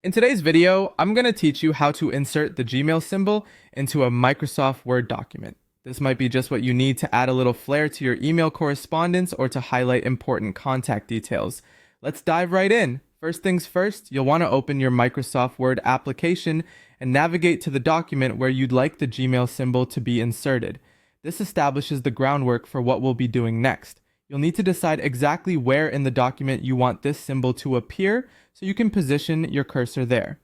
In today's video, I'm going to teach you how to insert the Gmail symbol into a Microsoft Word document. This might be just what you need to add a little flair to your email correspondence or to highlight important contact details. Let's dive right in. First things first, you'll want to open your Microsoft Word application and navigate to the document where you'd like the Gmail symbol to be inserted. This establishes the groundwork for what we'll be doing next. You'll need to decide exactly where in the document you want this symbol to appear so you can position your cursor there.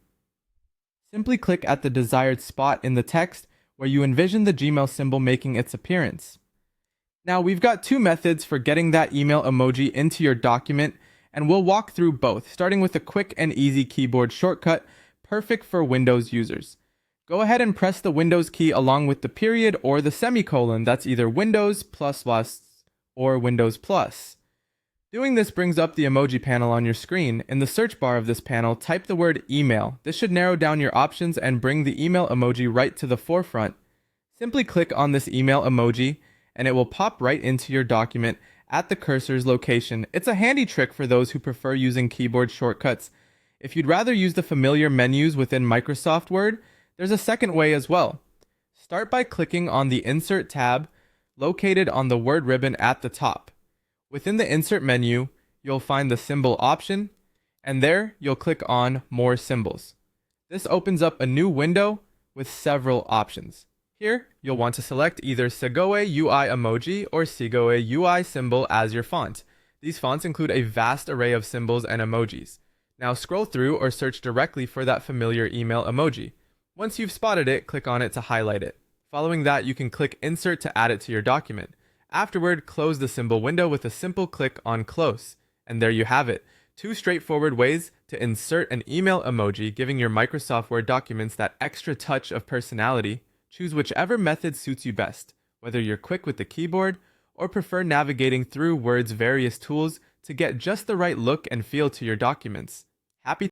Simply click at the desired spot in the text where you envision the Gmail symbol making its appearance. Now we've got two methods for getting that email emoji into your document, and we'll walk through both, starting with a quick and easy keyboard shortcut, perfect for Windows users. Go ahead and press the Windows key along with the period or the semicolon. That's either Windows ++ or Windows Plus. Doing this brings up the emoji panel on your screen. In the search bar of this panel, type the word email. This should narrow down your options and bring the email emoji right to the forefront. Simply click on this email emoji and it will pop right into your document at the cursor's location. It's a handy trick for those who prefer using keyboard shortcuts. If you'd rather use the familiar menus within Microsoft Word, there's a second way as well. Start by clicking on the Insert tab located on the Word ribbon at the top. Within the Insert menu, you'll find the Symbol option, and there you'll click on More Symbols. This opens up a new window with several options. Here, you'll want to select either Segoe UI emoji or Segoe UI symbol as your font. These fonts include a vast array of symbols and emojis. Now scroll through or search directly for that familiar email emoji. Once you've spotted it, click on it to highlight it. Following that, you can click Insert to add it to your document. Afterward, close the symbol window with a simple click on Close. And there you have it. Two straightforward ways to insert an email emoji, giving your Microsoft Word documents that extra touch of personality. Choose whichever method suits you best, whether you're quick with the keyboard or prefer navigating through Word's various tools to get just the right look and feel to your documents. Happy